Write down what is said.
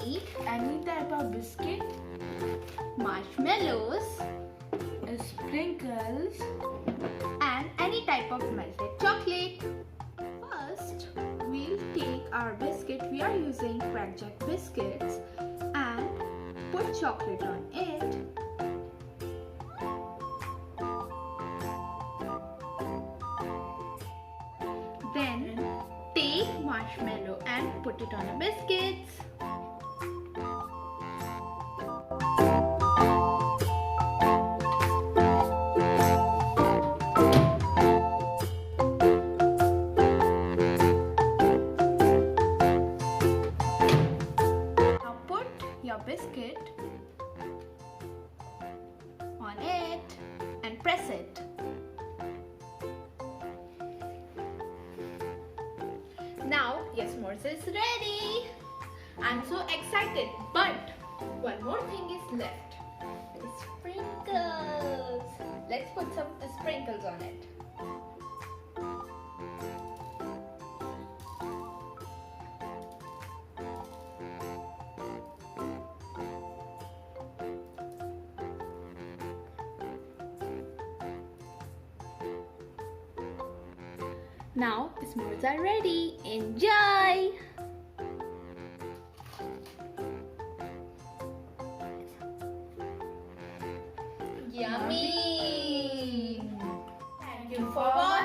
need any type of biscuit, marshmallows, sprinkles, and any type of melted chocolate. First, we'll take our biscuit. We are using crackjack biscuits and put chocolate on it. Then take marshmallow and put it on the biscuits. Now put your biscuit on it and press it. Now your s'mores is ready. I'm so excited, but one more thing is left. The sprinkles. Let's put some sprinkles on it. Now s'mores are ready. Enjoy! Yummy! Thank you for watching.